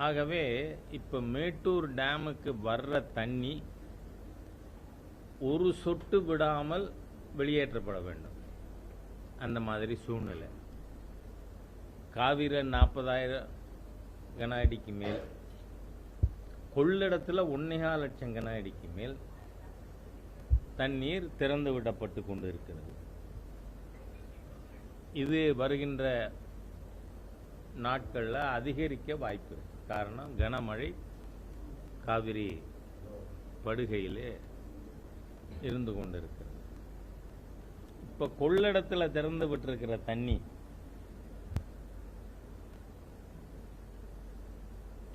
ஆகவே இப்போ மேட்டூர் டேமுக்கு வர்ற தண்ணி ஒரு சொட்டு விடாமல் வெளியேற்றப்பட வேண்டும். அந்த மாதிரி சூழ்நிலை. காவிரி 40,000 கன அடிக்கு மேல், கொள்ளிடத்தில் 1.25 லட்சம் கன அடிக்கு மேல் தண்ணீர் திறந்து விடப்பட்டு கொண்டு இருக்கிறது. இது வருகின்ற நாட்களில் அதிகரிக்க வாய்ப்பு. காரணம், கனமழை காவிரி படுகையிலே இருந்து கொண்டிருக்கிறது. இப்போ கொள்ளிடத்தில் திறந்து விட்டிருக்கிற தண்ணி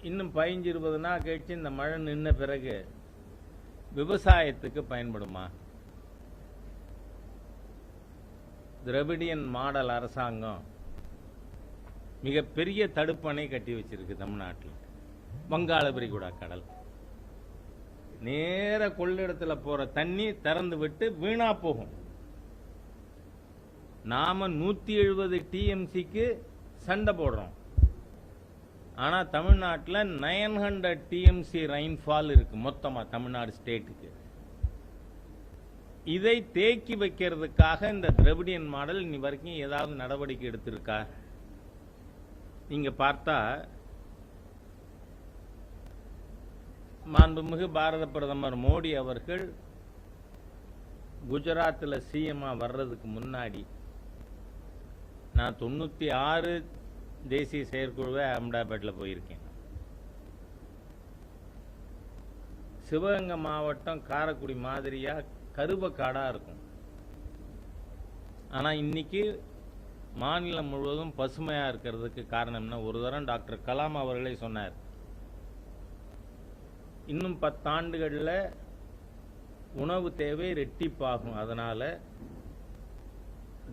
இன்னும் 15-20 நாள் கழிச்சு இந்த மழை நின்ன பிறகு விவசாயத்துக்கு பயன்படுமா? திராவிடியன் மாடல் அரசாங்கம் மிகப்பெரிய தடுப்பணை கட்டி வச்சிருக்கு தமிழ்நாட்டில். வங்காள விரிகுடா கடல் நேர கொள்ளிடத்தில் போற தண்ணி திறந்து விட்டு வீணா போகும். நாம 170 டிஎம்சிக்கு சண்டை போடுறோம். ஆனா தமிழ்நாட்டில் 900 டிஎம்சி ரெயின்ஃபால் இருக்கு மொத்தமா தமிழ்நாடு ஸ்டேட்டுக்கு. இதை தேக்கி வைக்கிறதுக்காக இந்த திராவிடியன் மாடல் இனி வரைக்கும் ஏதாவது நடவடிக்கை எடுத்திருக்கா? நீங்க பார்த்தா மாண்புமிகு பாரத பிரதமர் மோடி அவர்கள் குஜராத்தில் சிஎம்மா வர்றதுக்கு முன்னாடி நான் 96 தேசிய செயற்குழுவை அஹமதாபாத்தில் போயிருக்கேன். சிவகங்கை மாவட்டம் காரைக்குடி மாதிரியா கருவக்காடா இருக்கும். ஆனா இன்னைக்கு மாநிலம் முழுவதும் பசுமையா இருக்கிறதுக்கு காரணம் என்ன? ஒரு தரம் டாக்டர் கலாம் அவர்களே சொன்னார், இன்னும் 10 ஆண்டுகளில் உணவு தேவை ரெட்டிப்பாகும். அதனால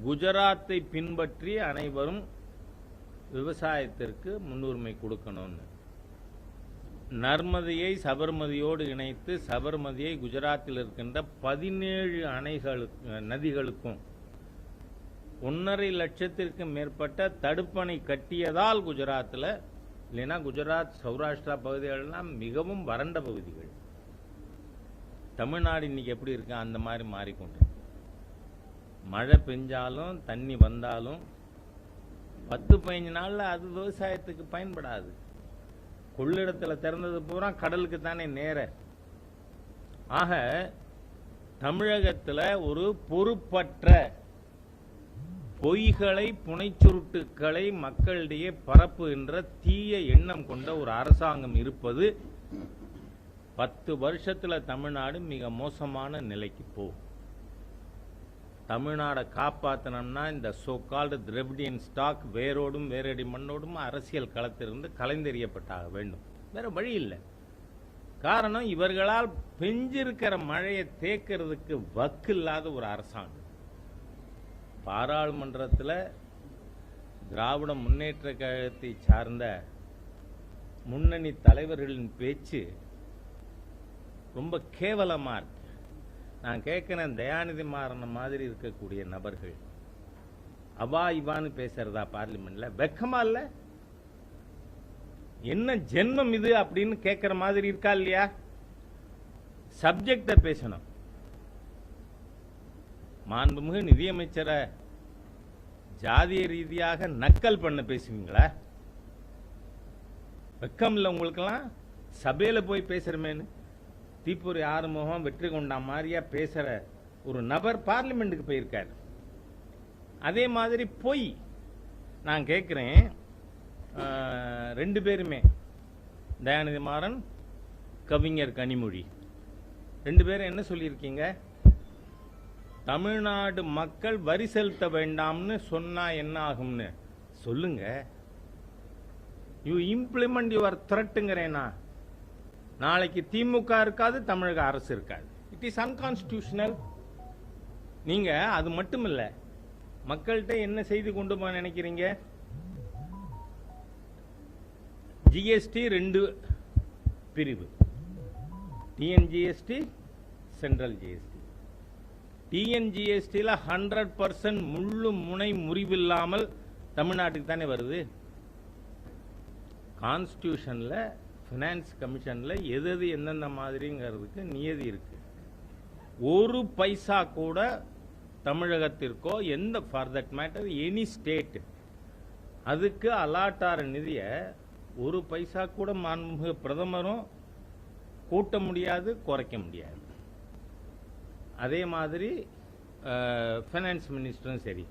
குஜராத்தை பின்பற்றி அனைவரும் விவசாயத்திற்கு முன்னுரிமை கொடுக்கணும்னு. நர்மதையை சபர்மதியோடு இணைத்து சபர்மதியை குஜராத்தில் இருக்கின்ற 17 நதிகளுக்கும் 1.5 லட்சத்திற்கு மேற்பட்ட தடுப்பணை கட்டியதால் குஜராத்தில், இல்லைன்னா குஜராத் சௌராஷ்டிரா பகுதிகளெல்லாம் மிகவும் வறண்ட பகுதிகள். தமிழ்நாடு இன்னைக்கு எப்படி இருக்கு? அந்த மாதிரி மாறிக்கொண்டு மழை பெஞ்சாலும் தண்ணி வந்தாலும் 10-15 நாள்ல அது விவசாயத்துக்கு பயன்படாது. கொள்ளிடத்தில் திறந்தது பூரா கடலுக்கு தானே நேர. ஆக தமிழகத்தில் ஒரு பொறுப்பற்ற பொய்களை புனைச்சுருட்டுக்களை மக்களிடையே பரப்புகின்ற தீய எண்ணம் கொண்ட ஒரு அரசாங்கம் இருப்பது 10 வருஷத்துல தமிழ்நாடு மிக மோசமான நிலைக்கு போகும். தமிழ்நாடை காப்பாற்றணும்னா இந்த சோ கால்டு திராவிடியன் ஸ்டாக் வேரோடும் வேரடி மண்ணோடும் அரசியல் களத்திலிருந்து கலைந்தெறியப்பட்டாக வேண்டும். வேற வழி இல்லை. காரணம், இவர்களால் பெஞ்சிருக்கிற மழையை தேக்கிறதுக்கு வக்கு இல்லாத ஒரு அரசாங்கம். பாராளுமன்றத்தில் திராவிட முன்னேற்ற கழகத்தை சார்ந்த முன்னணி தலைவர்களின் பேச்சு ரொம்ப கேவலமா இருக்கு. நான் கேட்கிறேன், தயாநிதி மாறன் மாதிரி இருக்கக்கூடிய நபர்கள் அவா இவான்னு பேசுறதா பார்லிமெண்ட்ல? வெக்கமா இல்ல? என்ன ஜென்மம் இது அப்படின்னு கேட்கிற மாதிரி இருக்கா இல்லையா? சப்ஜெக்ட பேசணும். மாண்புமிகு நிதியமைச்சரை ஜாதிய ரீதியாக நக்கல் பண்ண பேசுவீங்களா? வெக்கம் இல்லை உங்களுக்கெல்லாம்? சபையில போய் பேசுறமேன்னு தீப்பூரி ஆறுமுகம் வெற்றி கொண்டா மாதிரியா பேசுற ஒரு நபர் பார்லிமெண்ட்டுக்கு போயிருக்காரு. அதே மாதிரி பொய். நான் கேட்கிறேன், 2 பேருமே தயாநிதி மாறன், கவிஞர் கனிமொழி 2 பேரும் என்ன சொல்லியிருக்கீங்க? தமிழ்நாடு மக்கள் வரி செலுத்த வேண்டாம்னு சொன்னா என்ன ஆகும்னு சொல்லுங்க. யூ இம்ப்ளிமெண்ட் யுவர் த்ரெட்டுங்கிறேனா? நாளைக்கு திமுக இருக்காது, தமிழக அரசு இருக்காது. It is unconstitutional. நீங்க அது மட்டும் இல்ல, மக்கள்கிட்ட என்ன செய்தி கொண்டு போக நினைக்கிறீங்க? ஜிஎஸ்டி 2 பிரிவு, டிஎன்ஜிஎஸ்டி, சென்ட்ரல் ஜிஎஸ்டி. டிஎன்ஜிஎஸ்டியில் 100% முள்ளு முனை முறிவில்லாமல் தமிழ்நாட்டுக்கு தானே வருது. கான்ஸ்டியூஷன்ல ஃபினான்ஸ் கமிஷன்ல எது எது எந்தெந்த மாதிரிங்கிறதுக்கு நியதி இருக்கு. ஒரு பைசா கூட தமிழகத்திற்கோ எந்த for that matter any state அதுக்கு அலாட் ஆகிற நிதியை ஒரு பைசா கூட மாண்புமிகு பிரதமரும் கூட்ட முடியாது, குறைக்க முடியாது. அதே மாதிரி ஃபைனான்ஸ் மினிஸ்டரும் சரி,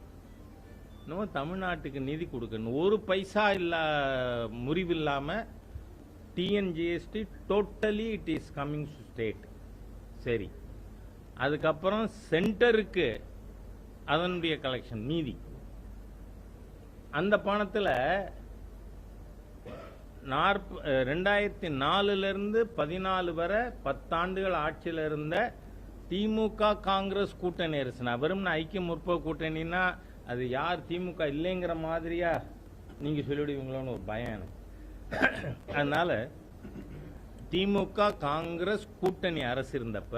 இன்னும் தமிழ்நாட்டுக்கு நிதி கொடுக்கணும். ஒரு பைசா முறிவு இல்லாமல் TNGST totally it is coming to state. சரி, அதுக்கப்புறம் சென்டருக்கு அதனுடைய கலெக்ஷன் மீதி. அந்த பணத்தில் 2004 14 வரை 10 ஆண்டுகள் ஆட்சியில் இருந்த திமுக காங்கிரஸ் கூட்டணி அரசு, வெறும் ஐக்கிய முற்போக்கு கூட்டணின்னா அது யார் திமுக இல்லைங்கிற மாதிரியா நீங்க சொல்லிடுவீங்களோன்னு ஒரு பயம் எனக்கு. அதனால திமுக காங்கிரஸ் கூட்டணி அரசு இருந்தப்ப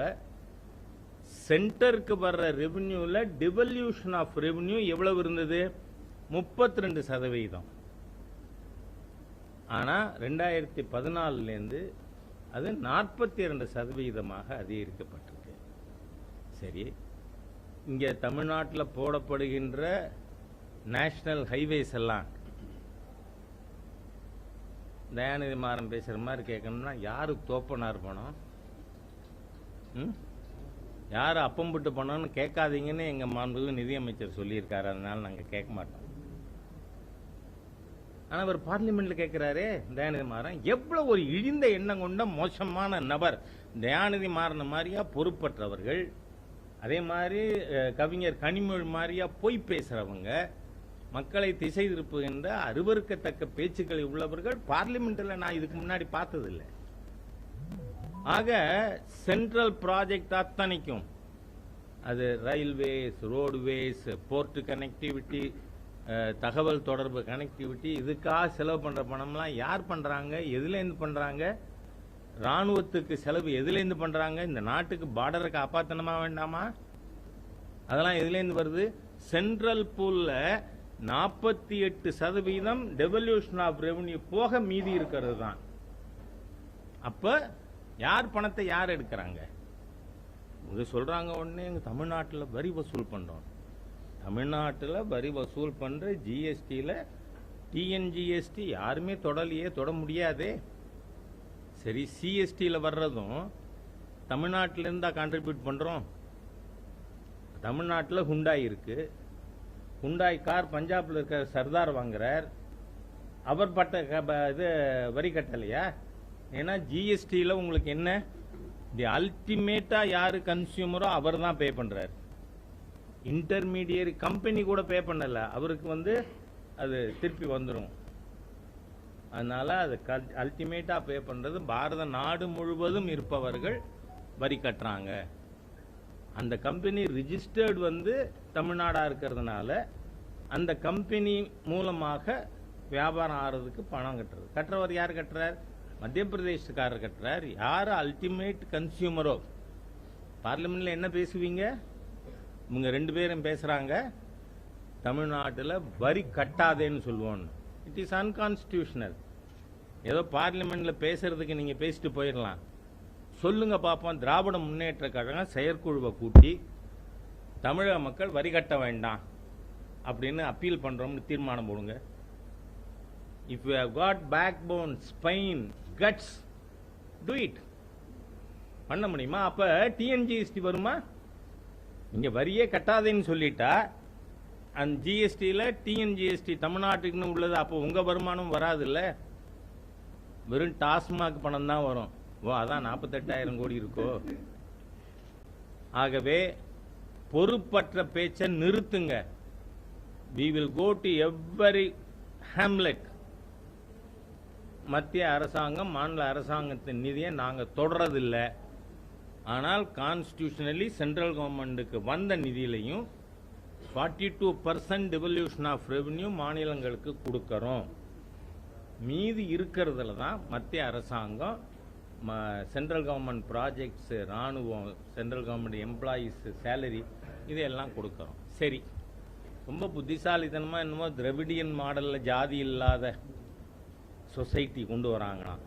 சென்டருக்கு வர்ற ரெவென்யூல டிவல்யூஷன் ஆஃப் ரெவென்யூ எவ்வளவு இருந்தது? 32%. ஆனா 2014 அது 42% அதிகரிக்கப்பட்டிருக்கு. சரி, இங்க தமிழ்நாட்டில் போடப்படுகின்ற நேஷனல் ஹைவேஸ் எல்லாம் தயாநிதி மாறன் பேசுற மாதிரி கேட்கணும்னா யாரு தோப்பனார் பணம், யாரு அப்பம்புட்டு பணம்னு கேட்காதீங்கன்னு எங்க மாண்புமிகு நிதியமைச்சர் சொல்லியிருக்காரு. அதனால நாங்க கேட்க மாட்டோம். ஆனா அவர் பார்லிமெண்ட்ல கேட்கிறாரே தயாநிதி மாறன். எவ்வளவு ஒரு இழிந்த எண்ணம் கொண்ட மோசமான நபர் தயாநிதி மாறன் மாதிரியா பொறுப்பற்றவர்கள், அதே மாதிரி கவிஞர் கனிமொழி மாதிரியா பொய் பேசுறவங்க, மக்களை திசை திருப்புகின்ற அருவருக்கத்தக்க பேச்சுக்களை உள்ளவர்கள் பார்லிமெண்ட்ல நான் இதுக்கு முன்னாடி பார்த்ததில்லை. ஆக சென்ட்ரல் ப்ராஜெக்ட் அத்தனைக்கும், அது ரயில்வேஸ், ரோடுவேஸ், போர்ட் கனெக்டிவிட்டி, தகவல் தொடர்பு கனெக்டிவிட்டி, இதுக்காக செலவு பண்ற பணம்லாம் யார் பண்றாங்க? எதுலேருந்து பண்றாங்க? ராணுவத்துக்கு செலவு எதுலேருந்து பண்றாங்க? இந்த நாட்டுக்கு பார்டரை காப்பாற்றணுமா வேண்டாமா? அதெல்லாம் எதுலேருந்து வருது? சென்ட்ரல் பூல்ல 48% டெவல்யூஷன் ஆஃப் ரெவென்யூ போக மீதி இருக்கிறது தான். அப்ப யார் பணத்தை யார் எடுக்கிறாங்க? இது சொல்றாங்க உடனே எங்க தமிழ்நாட்டில் வரி வசூல் பண்றோம். தமிழ்நாட்டில் வரி வசூல் பண்ற ஜிஎஸ்டியில் டிஎன்ஜிஎஸ்டி யாருமே தொடலையே, தொட முடியாதே. சரி, சிஎஸ்டியில் வர்றதும் தமிழ்நாட்டிலேருந்து தான் கான்ட்ரிபியூட் பண்றோம். தமிழ்நாட்டில் ஹுண்டாய் இருக்கு. ஹுண்டாய் கார் பஞ்சாப்ல இருக்கிற சர்தார் வாங்குறார். அவர் இது வரி கட்டலையா? ஏன்னா ஜிஎஸ்டியில் உங்களுக்கு என்ன, தி அல்டிமேட்டா யாரு கன்சியூமரோ அவர் தான் பே பண்றாரு. இன்டர்மீடியரி கம்பெனி கூட பே பண்ணல, அவருக்கு அது திருப்பி வந்துடும். அதனால அது அல்டிமேட்டா பே பண்றது பாரத நாடு முழுவதும் இருப்பவர்கள் வரி கட்டுறாங்க. அந்த கம்பெனி ரிஜிஸ்டர்டு தமிழ்நாடா இருக்கிறதுனால அந்த கம்பெனி மூலமாக வியாபாரம் ஆறதுக்கு பணம் கட்டுறது. கட்டுறவர் யார் கட்டுறார்? மத்திய பிரதேசக்காரர் கட்டுறார். யார் அல்டிமேட் கன்சியூமரோ? பார்லிமெண்ட்ல என்ன பேசுவீங்க? இவங்க 2 பேரும் பேசுறாங்க, தமிழ்நாட்டில் வரி கட்டாதேன்னு சொல்லுவோம். It is unconstitutional. ஏதோ பார்லிமெண்ட்ல பேசுறதுக்கு நீங்க பேசிட்டு போயிடலாம். சொல்லுங்க பாப்போம், திராவிட முன்னேற்ற கழகம் செயற்குழுவை கூட்டி தமிழக மக்கள் வரி கட்ட வேண்டாம் அப்படின்னு அப்பீல் பண்றோம்னு தீர்மானம் போடுங்க. If you have got back bone, spine, guts, do it. பண்ண முடியுமா? அப்ப டிஎன்ஜிஎஸ்டி வருமா? இங்க வரியே கட்டாதேன்னு சொல்லிட்டா அந்த ஜிஎஸ்டியில் டிஎன்ஜிஎஸ்டி தமிழ்நாட்டுக்குன்னு உள்ளது. அப்போ உங்க வருமானம் வராது இல்ல, வெறும் டாஸ்மாக் பணம் தான் வரும். ஓ, அதான் 48,000 கோடி இருக்கோ. ஆகவே பொறுப்பற்ற பேச்சை நிறுத்துங்க. we will go to every hamlet. மத்திய அரசாங்கம் மாநில அரசாங்கத்தின் நிதியை நாங்க தொடரதில்லை. ஆனால் கான்ஸ்டிடியூஷனலி சென்ட்ரல் கவர்மெண்ட்டுக்கு வந்த நிதியிலையும் 42% டிவல்யூஷன் ஆஃப் ரெவென்யூ மாநிலங்களுக்கு கொடுக்கறோம். மீதி இருக்கிறதுல தான் மத்திய அரசாங்கம் சென்ட்ரல் கவர்மெண்ட் ப்ராஜெக்ட்ஸ், ராணுவம், சென்ட்ரல் கவர்மெண்ட் எம்ப்ளாயீஸ் சேலரி இதையெல்லாம் கொடுக்கறோம். சரி, ரொம்ப புத்திசாலித்தனமா என்னமோ திராவிடியன் மாடல்ல ஜாதி இல்லாத சொசைட்டி கொண்டு வராங்களாம்.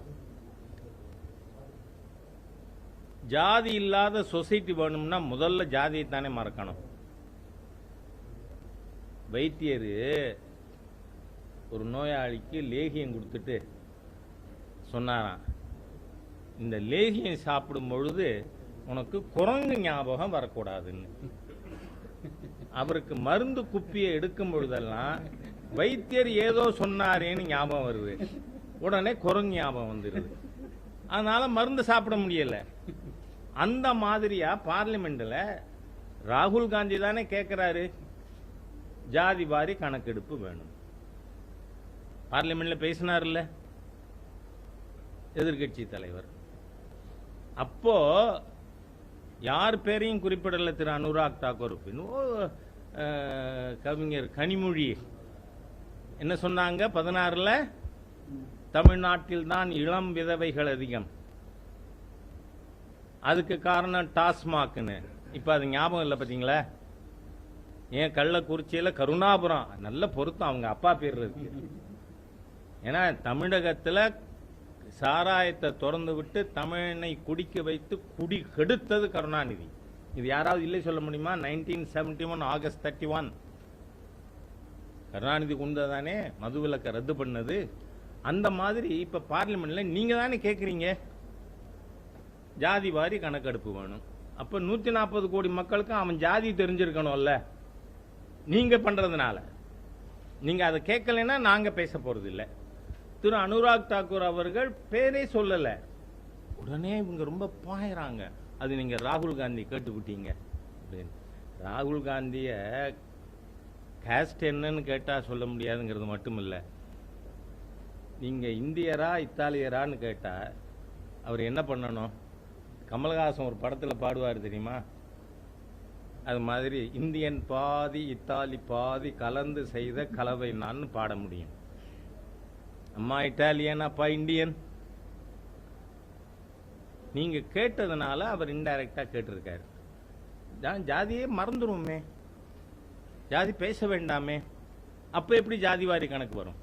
ஜாதி இல்லாத சொசைட்டி வேணும்னா முதல்ல ஜாதியை தானே மறக்கணும். வைத்தியர் ஒரு நோயாளிக்கு லேகியம் கொடுத்துட்டு சொன்னாராம், இந்த லேகியம் சாப்பிடும் பொழுது உனக்கு குரங்கு ஞாபகம் வரக்கூடாதுன்னு. அவருக்கு மருந்து குப்பியை எடுக்கும் பொழுதெல்லாம் வைத்தியர் ஏதோ சொன்னாரேன்னு ஞாபகம் வருது, உடனே குரங்கு ஞாபகம் வந்துடுது. அதனால மருந்து சாப்பிட முடியல. அந்த மாதிரியா பார்லிமெண்ட்ல ராகுல் காந்தி தானே கேட்கிறாரு, ஜாதி வாரி கணக்கெடுப்பு வேணும். பார்லிமெண்ட்ல பேசினார்ல எதிர்கட்சி தலைவர். அப்போ யார் பேரையும் குறிப்பிடல திரு அனுராக் தாக்கூர். கவிஞர் கனிமொழி என்ன சொன்னாங்க, 16ல் தமிழ்நாட்டில் தான் இளம் விதவைகள் அதிகம், அதுக்கு காரணம் டாஸ்மாக்னு. இப்ப அது ஞாபகம் இல்லை பாத்தீங்களா? ஏன் கள்ளக்குறிச்சியில கருணாபுரம் நல்ல பொருத்தம், அவங்க அப்பா பேர் இருக்கு. ஏன்னா தமிழகத்துல சாராயத்தை திறந்து விட்டு தமிழனை குடிக்க வைத்து குடி கெடுத்தது கருணாநிதி. இது யாராவது இல்லை சொல்ல முடியுமா? 1971 ஆகஸ்ட் 31 கருணாநிதி கொண்டதானே மதுவிலக்கை ரத்து பண்ணது. அந்த மாதிரி இப்ப பார்லிமெண்ட்ல நீங்க தானே கேட்கறீங்க ஜாதி வாரி கணக்கெடுப்பு வேணும். அப்ப 140 கோடி மக்களுக்கு அவன் ஜாதி தெரிஞ்சிருக்கணும்ல. நீங்க பண்றதுனால நீங்க அதை கேட்கலைன்னா நாங்க பேச போறது இல்லை. திரு அனுராக் தாக்கூர் அவர்கள் பேரே சொல்லல, உடனே இவங்க ரொம்ப பாயறாங்க. அது நீங்க ராகுல் காந்தி கேட்டுவிட்டீங்க அப்படின்னு. ராகுல் காந்திய காஸ்ட் என்னன்னு கேட்டா சொல்ல முடியாதுங்கிறது மட்டும் இல்ல, நீங்க இந்தியரா இத்தாலியரான்னு கேட்டா அவர் என்ன பண்ணணும்? கமல்ஹாசன் ஒரு படத்துல பாடுவார் தெரியுமா? அது மாதிரி இந்தியன் பாதி இத்தாலி பாதி கலந்து செய்த கலவை நான் பாட முடியும். அம்மா இட்டாலியன் அப்பா இந்தியன். நீங்க கேட்டதுனால அவர் இன்டைரக்டா கேட்டிருக்காரு. ஜாதியே மறந்துருவோமே, ஜாதி பேச வேண்டாமே. அப்ப எப்படி ஜாதிவாரி கணக்கு வரும்?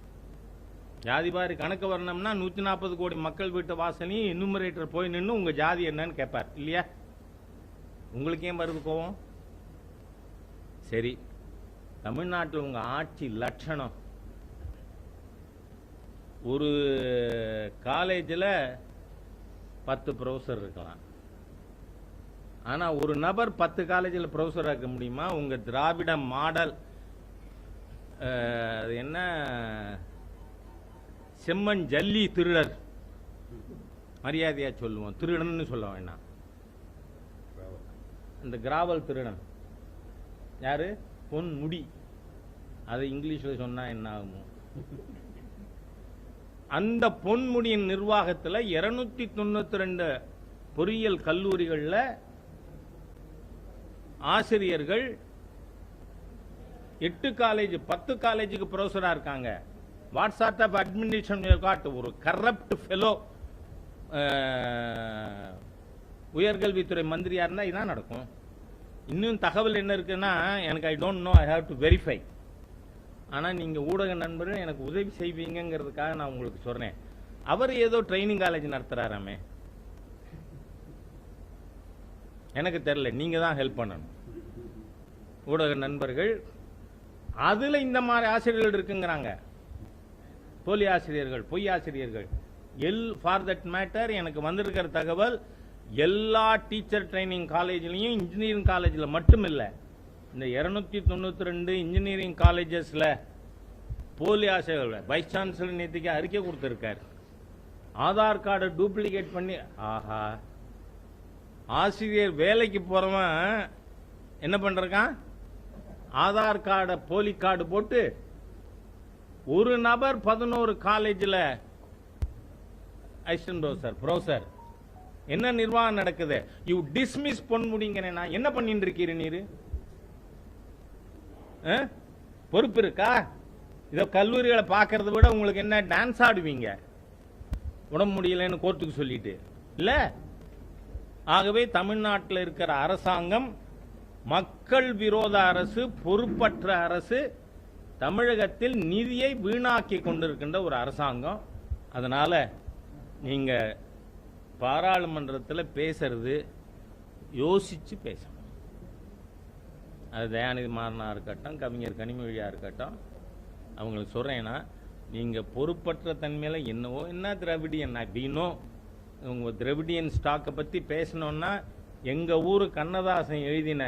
ஜாதிவாரி கணக்கு வரணும்னா 140 கோடி மக்கள் வீட்டு வாசனையும் எனுமரேட்டர் போய் நின்று உங்க ஜாதி என்னன்னு கேட்பார் இல்லையா? உங்களுக்கு ஏன் வருது கோவம்? சரி, தமிழ்நாட்டில் உங்க ஆட்சி லட்சணம். ஒரு காலேஜில் 10 ப்ரொஃபஸர் இருக்கலாம், ஆனா ஒரு நபர் 10 காலேஜில் ப்ரொஃபஸர் ஆக்க முடியுமா? உங்க திராவிட மாடல் என்ன செம்மண் ஜல்லி திருடர், மரியாதையா சொல்லுவோம், திருடன்னு சொல்ல வேண்டாம். இந்த கிராவல் திருடன் யாரு? பொன் முடி. அது இங்கிலீஷ்ல சொன்னா என்ன ஆகுமோ? அந்த பொன்முடியின் நிர்வாகத்தில் 292 பொறியியல் கல்லூரிகளில் ஆசிரியர்கள் 8 காலேஜ் 10 காலேஜுக்கு ப்ரொஃபஸரா இருக்காங்க. வாட்ஸ்அப் ஆஃப் அட்மினிஸ்ட்ரேஷன் ஒரு கரப்ட் ஃபெலோ உயர்கல்வித்துறை மந்திரியா இருந்தா இதான் நடக்கும். இன்னும் தகவல் என்ன இருக்குன்னா, எனக்கு I don't know, I have to verify. ஆனா நீங்க ஊடக நண்பர்கள் எனக்கு உதவி செய்வீங்கிறதுக்காக நான் உங்களுக்கு சொல்றேன். அவர் ஏதோ ட்ரைனிங் காலேஜ் நடத்துறாராமே, எனக்கு தெரியல, நீங்க தான் ஹெல்ப் பண்ணணும் ஊடக நண்பர்கள். அதுல இந்த மாதிரி ஆசிரியர்கள் இருக்குங்கிறாங்க, போலி ஆசிரியர்கள், பொய் ஆசிரியர்கள். ஃபார் தட் மேட்டர் எனக்கு வந்திருக்கிற தகவல் எல்லா டீச்சர் ட்ரைனிங் காலேஜ்லயும் இன்ஜினியரிங் காலேஜில் மட்டும் இல்லை, இந்த 292 இன்ஜினியரிங் காலேஜஸ்ல போலி ஆசிரியர்கள். வைஸ் சான்சலர் நேற்றுக்கு அறிக்கை கொடுத்திருக்காரு, ஆதார் கார்டை டூப்ளிகேட் பண்ணி. ஆஹா, ஆசிரியர் வேலைக்கு போறவன் என்ன பண்றான்? ஆதார் கார்டை போலி கார்டு போட்டு ஒரு நபர் 11 காலேஜில் அசிஸ்டன்ட் ப்ரொஃபசர். என்ன நிர்வாகம் நடக்குது? யூ டிஸ்மிஸ் பொன்முடிங்கிறேன். என்ன பண்ணிட்டு இருக்கீரு நீரு? பொறுப்பு இருக்கா? இதை கல்லூரிகளை பார்க்கறத விட உங்களுக்கு என்ன டான்ஸ் ஆடுவீங்க உடம்பு முடியலன்னு கோர்ட்டுக்கு சொல்லிட்டு இல்ல? ஆகவே தமிழ்நாட்டில் இருக்கிற அரசாங்கம் மக்கள் விரோத அரசு, பொறுப்பற்ற அரசு, தமிழகத்தில் நிதியை வீணாக்கி கொண்டிருக்கின்ற ஒரு அரசாங்கம். அதனால நீங்க பாராளுமன்றத்தில் பேசுறது யோசிச்சு பேசணும். அது தயாநிதி மாறனா இருக்கட்டும், கவிஞர் கனிமொழியா இருக்கட்டும், அவங்களுக்கு சொல்றேன்னா, நீங்க பொறுப்பற்ற தன்மையில என்னவோ என்ன திராவிடியன் அப்படின்னோ உங்க திராவிடியன் ஸ்டாக்கை பத்தி பேசணும்னா எங்க ஊரு கண்ணதாசன் எழுதின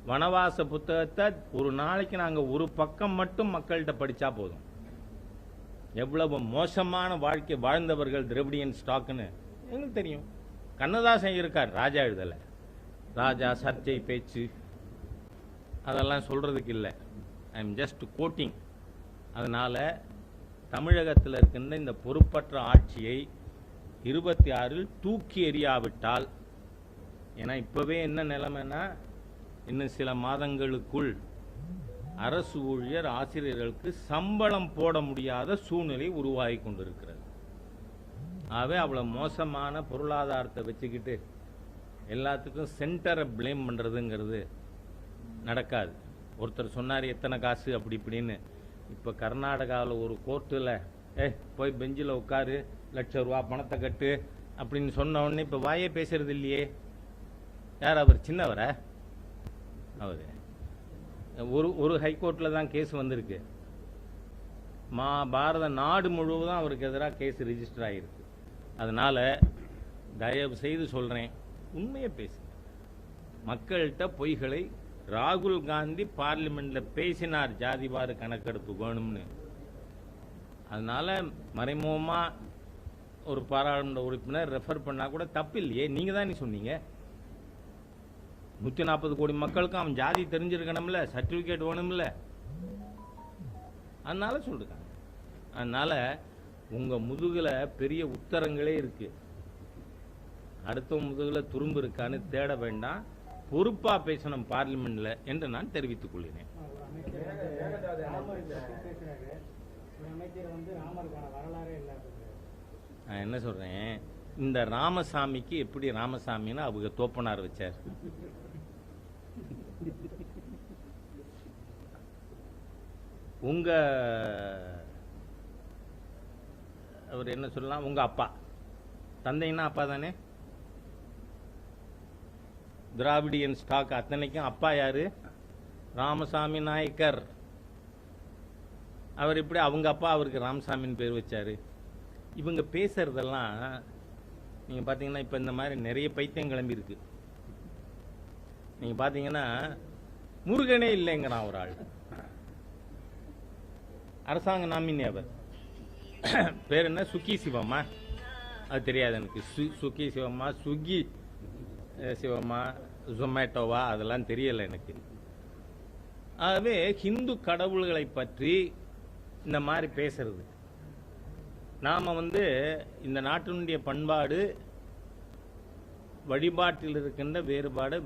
வனவாச புத்தகத்தை ஒரு நாளைக்கு நாங்க ஒரு பக்கம் மட்டும் மக்கள்கிட்ட படிச்சா போதும். எவ்வளவு மோசமான வாழ்க்கை வாழ்ந்தவர்கள் திராவிடியன் ஸ்டாக்னு எங்களுக்கு தெரியும். கண்ணதாசன் இருக்கார், ராஜா எழுதல. ராஜா சர்ச்சை பேச்சு அதெல்லாம் சொல்றதுக்கு இல்லை. I am just coating. அதனால தமிழகத்தில் இருக்கின்ற இந்த பொறுப்பற்ற ஆட்சியை 26 தூக்கி எறியாவிட்டால், ஏன்னா இப்பவே என்ன நிலைமைன்னா, இன்னும் சில மாதங்களுக்குள் அரசு ஊழியர் ஆசிரியர்களுக்கு சம்பளம் போட முடியாத சூழ்நிலை உருவாகி கொண்டிருக்கிறது. ஆகவே அவ்வளவு மோசமான பொருளாதாரத்தை வச்சுக்கிட்டு எல்லாத்துக்கும் சென்டரை பிளேம் பண்றதுங்கிறது நடக்காது. ஒருத்தர் சொன்னார் எத்தனை காசு அப்படி இப்படின்னு. இப்போ கர்நாடகாவில் ஒரு கோர்ட்டில் போய் பெஞ்சில் உட்காரு, ₹1,00,000 பணத்தை கட்டு அப்படின்னு சொன்ன உடனே இப்போ வாயே பேசுறது இல்லையே. யார் அவர்? சின்னவரா அவர்? ஒரு ஹைகோர்ட்டில் தான் கேஸ் வந்திருக்கு. பாரத நாடு முழுவதும் அவருக்கு எதிராக கேஸ் ரிஜிஸ்டர் ஆகிருக்கு. அதனால தயவு செய்து சொல்றேன், உண்மையை பேசுங்க. மக்கள்கிட்ட பொய்களை ராகுல் காந்தி பார்லிமெண்ட்ல பேசினார், ஜாதிவார கணக்கெடுப்பு வேணும்னு. அதனால மறைமுகமா ஒரு பாராளுமன்ற உறுப்பினர் ரெஃபர் பண்ணா கூட தப்பு இல்லையே. நீங்க தான் சொன்னீங்க 140 கோடி மக்களுக்கும் அவன் ஜாதி தெரிஞ்சிருக்கணும்ல, சர்டிபிகேட் வேணும்ல. அதனால சொல்றாங்க. அதனால உங்க முதுகுல பெரிய உத்தரங்களே இருக்கு, அடுத்த முதுகுல துரும்பு இருக்கான்னு தேட வேண்டாம். பொறுப்பா பேசணும் பார்லிமெண்ட்ல என்று நான் தெரிவித்துக் கொள்கிறேன். நான் என்ன சொல்றேன், இந்த ராமசாமிக்கு எப்படி ராமசாமின்னு அவங்க தோப்பனார் வச்சார். உங்க அவர் என்ன சொல்லலாம், உங்க அப்பா தந்தைன்னா அப்பா தானே. திராவிடியன் ஸ்டாக் அத்தனைக்கும் அப்பா யாரு? ராமசாமி நாயக்கர். அவர் இப்படி அவங்க அப்பா அவருக்கு ராமசாமின்னு பேர் வச்சாரு. இவங்க பேசுறதெல்லாம் நீங்க பாத்தீங்கன்னா இப்ப இந்த மாதிரி நிறைய பைத்தியம் கிளம்பி இருக்கு. நீங்க பாத்தீங்கன்னா முருகனே இல்லைங்கிறான் ஒரு ஆள், அரசாங்க நாமினி. அவர் பேர் என்ன? சுக்கி சிவமா? அது தெரியாது எனக்கு. சுக்கி சிவமா, சுகி சிவமா, ஜொமேட்டோவா, அதெல்லாம் தெரியல எனக்கு. ஆகவே ஹிந்து கடவுள்களை பற்றி இந்த மாதிரி பேசுறது, நாம இந்த நாட்டினுடைய பண்பாடு வழிபாட்டில் இருக்கின்ற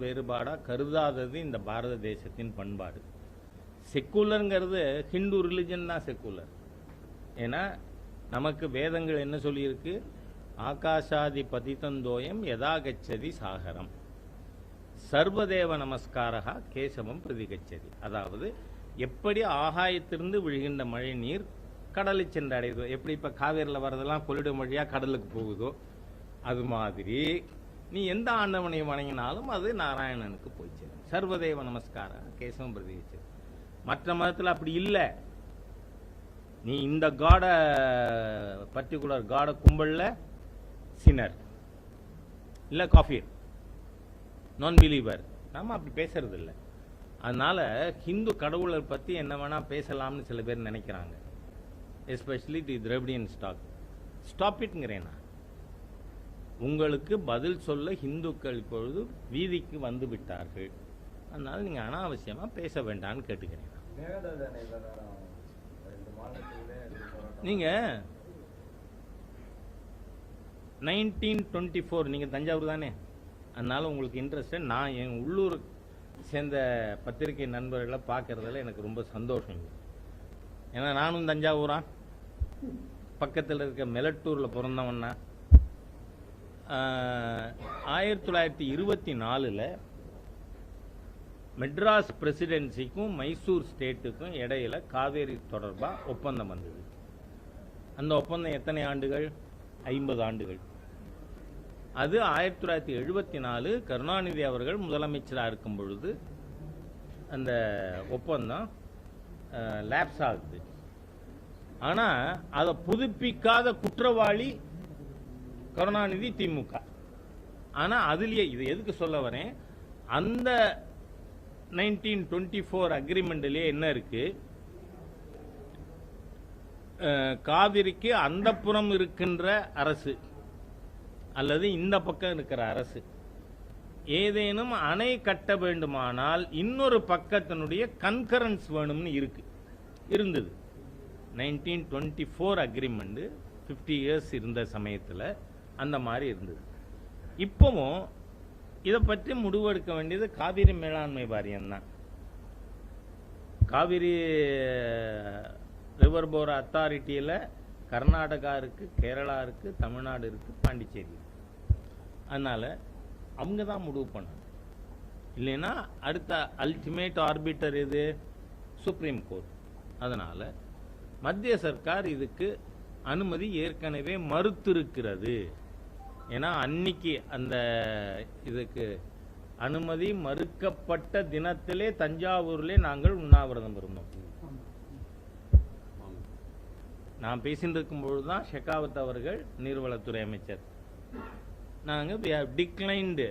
வேறுபாடா கருதாதது இந்த பாரத தேசத்தின் பண்பாடு. செக்குலருங்கிறது ஹிந்து ரிலிஜன் தான் செக்குலர். ஏன்னா நமக்கு வேதங்கள் என்ன சொல்லியிருக்கு? ஆகாஷாதி பதிதந்தோயம் யதா கச்சதி சாகரம் சர்வதேவ நமஸ்காரா கேசவம் பிரதிகச்சதி. அதாவது எப்படி ஆகாயத்திலிருந்து விழுகின்ற மழை நீர் கடலை சென்று அடையுதோ, எப்படி இப்ப காவேரியில் வர்றதெல்லாம் கொள்ளிடம் வழியா கடலுக்கு போகுதோ, அது மாதிரி நீ எந்த ஆண்டவனை வணங்கினாலும் அது நாராயணனுக்கு போய் சேரும். சர்வதேவ நமஸ்காரா கேசவம் பிரதிகச்சதி. மற்ற மதத்தில் அப்படி இல்லை. நீ இந்த காட பர்டிகுலர் காட கும்பல்ல சினர் இல்ல காஃபீர், நான் பிலீவர். நாம அப்படி பேசுறது இல்லை. அதனால ஹிந்து கடவுளை பத்தி என்ன வேணா பேசலாம்னு சில பேர் நினைக்கிறாங்க. Especially the Dravidian stock. Stop இட்ங்கிறேனா. உங்களுக்கு பதில் சொல்ல ஹிந்துக்கள் இப்பொழுது வீதிக்கு வந்து விட்டார்கள். அதனால நீங்க அனாவசியமா பேச வேண்டாம்னு கேட்டுக்கிறேன். நீங்க 1924 நீங்க தஞ்சாவூர் தானே, அதனால உங்களுக்கு இன்ட்ரெஸ்ட். நான் என் உள்ளூர் சேர்ந்த பத்திரிகை நண்பர்களை பார்க்கறதுல எனக்கு ரொம்ப சந்தோஷம். ஏன்னா நானும் தஞ்சாவூரா, பக்கத்தில் இருக்க மெலட்டூர்ல பிறந்தவன்னா. 1924 மெட்ராஸ் பிரசிடென்சிக்கும் மைசூர் ஸ்டேட்டுக்கும் இடையில காவேரி தொடர்பா ஒப்பந்தம் வந்தது. அந்த ஒப்பந்தம் எத்தனை ஆண்டுகள்? 50 ஆண்டுகள். அது 1974 கருணாநிதி அவர்கள் முதலமைச்சராக இருக்கும் பொழுது அந்த ஒப்பந்தம் லேப்ஸ் ஆகுது. ஆனால் அதை புதுப்பிக்காத குற்றவாளி கருணாநிதி, திமுக. ஆனால் அதுலேயே இது எதுக்கு சொல்ல வரேன், அந்த 1924 அக்ரிமெண்ட்லேயே என்ன இருக்கு, காவிரிக்கு அந்த புறம் இருக்கின்ற அரசு அல்லது இந்த பக்கம் இருக்கிற அரசு ஏதேனும் அணை கட்ட வேண்டுமானால் இன்னொரு பக்கத்தினுடைய கன்கரன்ஸ் வேணும்னு இருந்தது. 1924 அக்ரிமெண்ட் 50 இயர்ஸ் இருந்த சமயத்தில் அந்த மாதிரி இருந்தது. இப்போவும் இதை பற்றி முடிவெடுக்க வேண்டியது காவிரி மேலாண்மை வாரியம் தான். காவிரி ரிவர் போர் அத்தாரிட்டியில் கர்நாடகா இருக்கு, கேரளா இருக்கு, தமிழ்நாடு இருக்கு, பாண்டிச்சேரி. அதனால அவங்க தான் முடிவு பண்ணணும். இல்லைன்னா அடுத்த அல்டிமேட் ஆர்பிட்டர் எது? Supreme court. அதனால மத்திய சர்க்கார் இதுக்கு அனுமதி ஏற்கனவே மறுத்திருக்கிறது. ஏன்னா அன்னைக்கு அந்த இதுக்கு அனுமதி மறுக்கப்பட்ட தினத்திலே தஞ்சாவூரிலே நாங்கள் உண்ணாவிரதம் இருந்தோம். நான் பேசிட்டு இருக்கும்பொழுது தான் ஷெகாவத் அவர்கள், நீர்வளத்துறை அமைச்சர், நாங்கள் we have declined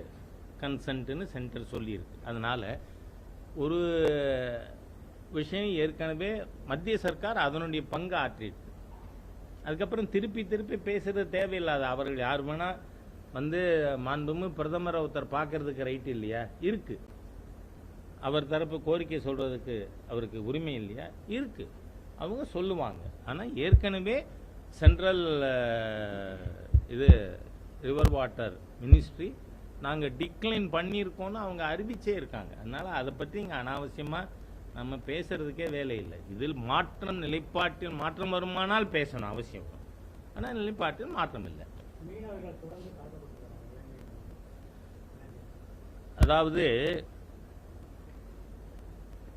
கன்சென்ட்னு சென்டர் சொல்லியிருக்கு. அதனால் ஒரு விஷயம் ஏற்கனவே மத்திய சர்க்கார் அதனுடைய பங்கு ஆற்றிருக்கு. அதுக்கப்புறம் திருப்பி திருப்பி பேசுறது தேவையில்லாத. அவர்கள் யார் வேணால் வந்து மாண்புமிகு பிரதமரை ஒருத்தர் பார்க்கறதுக்கு ரைட் இல்லையா? இருக்கு. அவர் தரப்பு கோரிக்கை சொல்றதுக்கு அவருக்கு உரிமை இல்லையா? இருக்கு. அவங்க சொல்லுவாங்க. ஆனால் ஏற்கனவே சென்ட்ரல் இது ரிவர் வாட்டர் மினிஸ்ட்ரி நாங்கள் டிக்ளைன் பண்ணியிருக்கோன்னு அவங்க அறிவிச்சே இருக்காங்க. அதனால் அதை பற்றி இங்கே அனாவசியமாக நம்ம பேசுறதுக்கே வேலை இல்லை. இதில் நிலைப்பாட்டில் மாற்றம் வருமானால் பேசணும், அவசியம். ஆனால் நிலைப்பாட்டில் மாற்றம் இல்லை. அதாவது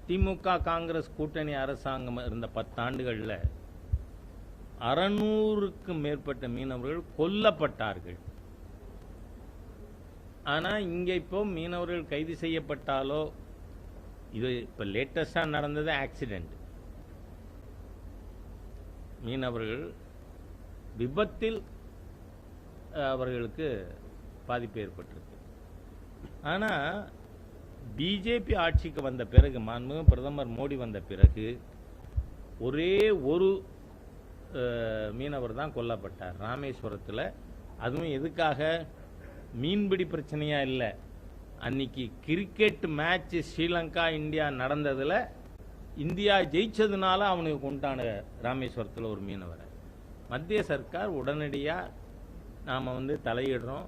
திமுக காங்கிரஸ் கூட்டணி அரசாங்கம் இருந்த 10 ஆண்டுகளில் 600க்கும் மேற்பட்ட மீனவர்கள் கொல்லப்பட்டார்கள். ஆனால் இங்கே இப்போ மீனவர்கள் கைது செய்யப்பட்டாலோ, இது இப்போ லேட்டஸ்டாக நடந்தது ஆக்சிடென்ட். மீனவர்கள் விபத்தில் அவர்களுக்கு பாதிப்பு ஏற்பட்டிருக்கு. ஆனால் பிஜேபி ஆட்சிக்கு வந்த பிறகு, மாண்புமிகு பிரதமர் மோடி வந்த பிறகு ஒரே ஒரு மீனவர் தான் கொல்லப்பட்டார் ராமேஸ்வரத்தில். அதுவும் எதுக்காக? மீன்பிடி பிரச்சனையா இல்லை. அன்னைக்கு கிரிக்கெட் மேட்ச் ஸ்ரீலங்கா இந்தியா நடந்ததில் இந்தியா ஜெயிச்சதுனால அவனுக்கு கொண்டான ராமேஸ்வரத்தில் ஒரு மீனவரை. மத்திய சர்க்கார் உடனடியாக நாம் தலையிடுறோம்,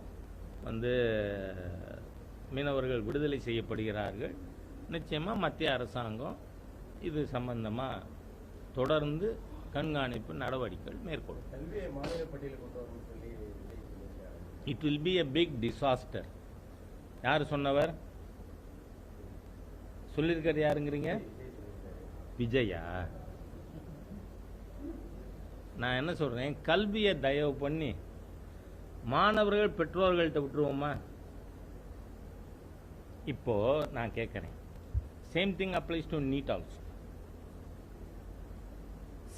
மீனவர்கள் விடுதலை செய்யப்படுகிறார்கள். நிச்சயமாக மத்திய அரசாங்கம் இது சம்பந்தமாக தொடர்ந்து கண்காணிப்பு நடவடிக்கைகள் மேற்கொள்ளும். It will be a big disaster. யார் சொன்னவர்? சொல்லியிருக்காரு யாருங்கிறீங்க? விஜயா? நான் என்ன சொல்றேன், கல்வியை தயவு பண்ணி மாணவர்கள் பெற்றோர்கள்ட்ட விட்டுருவோமா? இப்போ நான் கேட்கிறேன், same thing applies to NEET also.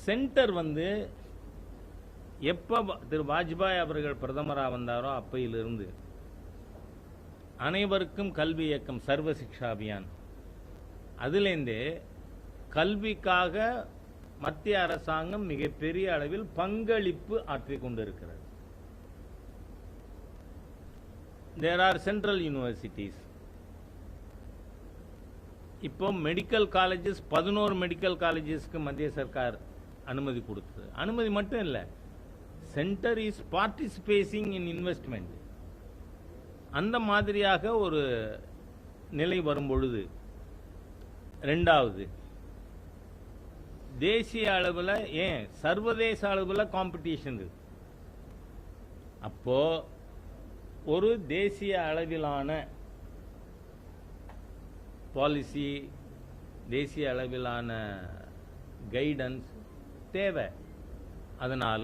Centre எப்போ திரு வாஜ்பாய் அவர்கள் பிரதமராக வந்தாரோ அப்பையிலிருந்து அனைவருக்கும் கல்வி இயக்கம், சர்வ சிக்ஷா அபியான், அதுலேருந்தே கல்விக்காக மத்திய அரசாங்கம் மிகப்பெரிய அளவில் பங்களிப்பு ஆற்றிக் கொண்டிருக்கிறது. There are central universities. இப்போ மெடிக்கல் காலேஜஸ் 11 மெடிக்கல் காலேஜஸ்க்கு மத்திய சர்க்கார் அனுமதி கொடுத்தது. அனுமதி மட்டும் இல்லை, centre is participating in investment. அந்த மாதிரியாக ஒரு நிலை வரும் பொழுது, ரெண்டாவது தேசிய அளவில் ஏன் சர்வதேச அளவில் காம்படிஷன் இருக்கு. அப்போ ஒரு தேசிய அளவிலான பாலிசி, தேசிய அளவிலான கைடன்ஸ் தேவை. அதனால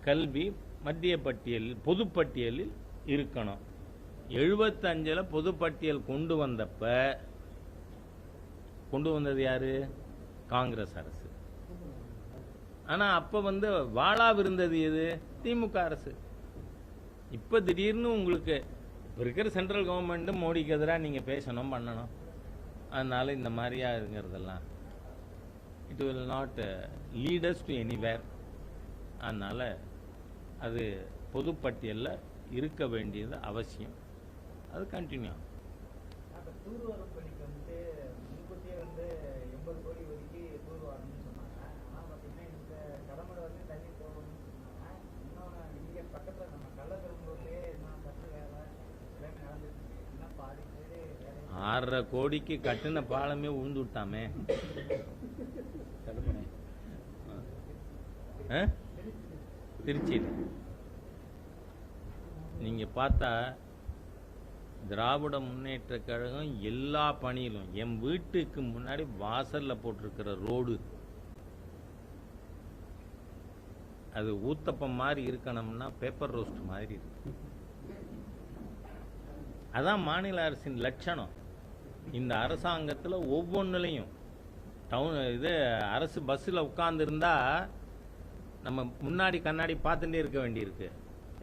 கல்வி மத்திய பட்டியலில் பொதுப்பட்டியலில் இருக்கணும். 75ல் பொதுப்பட்டியல் கொண்டு வந்தது யாரு? காங்கிரஸ் அரசு. ஆனா அப்ப வாளா இருந்தது எது? திமுக அரசு. இப்ப திடீர்னு உங்களுக்கு இருக்கிற சென்ட்ரல் கவர்மெண்ட் மோடிக்கு எதிராக நீங்க பேசணும் பண்ணணும். அதனால இந்த மாதிரியா இருக்கிறதெல்லாம் it will not lead us to anywhere. அதனால அது பொதுப்பட்டியலில் இருக்க வேண்டியது அவசியம். அது கண்டினியூ ஆகும். ஆறரை கோடிக்கு கட்டின பாலமே உழுந்து விட்டாமே. திருச்சியில் நீங்க பார்த்தா திராவிட முன்னேற்ற கழகம் எல்லா பணியிலும் என் வீட்டுக்கு முன்னாடி வாசல்ல போட்டிருக்கிற ரோடு அது ஊத்தப்பம் மாதிரி இருக்கணும்னா பேப்பர் ரோஸ்ட் மாதிரி இருக்கு. அதான் மாநில அரசின் லட்சணம். இந்த அரசாங்கத்தில் ஒவ்வொன்றுலையும் அரசு பஸ்ஸில் உட்கார்ந்து இருந்தா நம்ம முன்னாடி கண்ணாடி பார்த்துட்டே இருக்க வேண்டியிருக்கு.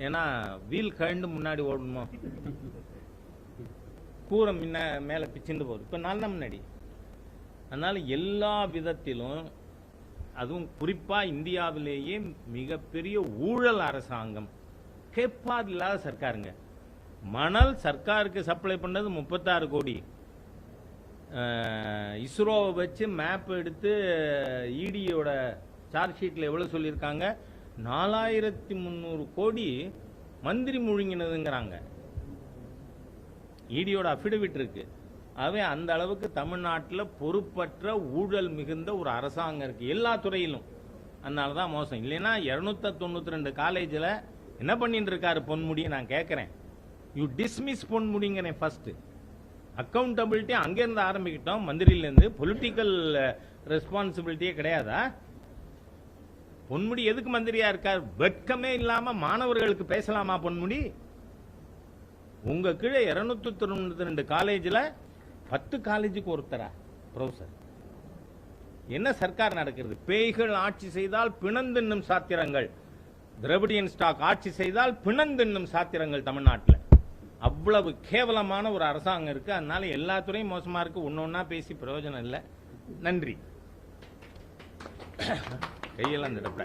ஏன்னா வீல் கழண்டு முன்னாடி ஓடணுமோ, கூரை மேலே பிச்சுட்டு போகுது. இப்போ நான் தான் முன்னாடி. அதனால எல்லா விதத்திலும், அதுவும் குறிப்பா இந்தியாவிலேயே மிகப்பெரிய ஊழல் அரசாங்கம், கேட்பாது இல்லாத சர்க்காருங்க. மணல் சர்க்காருக்கு சப்ளை பண்ணது 36 கோடி. இஸ்ரோவை வச்சு மேப் எடுத்து இடியோட சார்ஜ் ஷீட்ல எவ்வளவு சொல்லியிருக்காங்க? 4300 கோடி மந்திரி முழுங்கினதுங்கிறாங்க. இடியோட அபிடவிட் இருக்கு. ஆகவே அந்த அளவுக்கு தமிழ்நாட்டில் பொறுப்பற்ற ஊழல் மிகுந்த ஒரு அரசாங்கம் இருக்கு எல்லா துறையிலும். அதனாலதான் மோசம். இல்லைன்னா 292 காலேஜில் என்ன பண்ணிட்டு இருக்காரு பொன்முடியை நான் கேட்கிறேன். யூ டிஸ்மிஸ் பொன்முடிங்கிறேன். ஃபர்ஸ்ட் அக்கௌண்டபிலிட்டி அங்கிருந்து ஆரம்பிக்கிட்டோம், மந்திரியிலேருந்து. பொலிட்டிக்கல் ரெஸ்பான்சிபிலிட்டியே கிடையாதா? பொன்முடி எதுக்கு மந்திரியா இருக்கார்? வெட்கமே இல்லாம மாணவர்களுக்கு பேசலாமா பொன்முடி? உங்க கீழே 292 காலேஜில் 10 காலேஜுக்கு ஒருத்தரா ப்ரொஃபசர்? என்ன சர்க்கார் நடக்கிறது? பேய்கள் ஆட்சி செய்தால் பிணந்தின்னும் சாத்திரங்கள், திராவிடியன் ஸ்டாக் ஆட்சி செய்தால் பிணந்தின்னும் சாத்திரங்கள் தமிழ்நாட்டில். அவ்வளவு கேவலமான ஒரு அரசாங்கம் இருக்கு. அதனால எல்லா துறையும் மோசமா இருக்கு. ஒன்னொன்னா பேசி பிரயோஜனம் இல்லை. நன்றி. கையெல்லாம் திடப்பட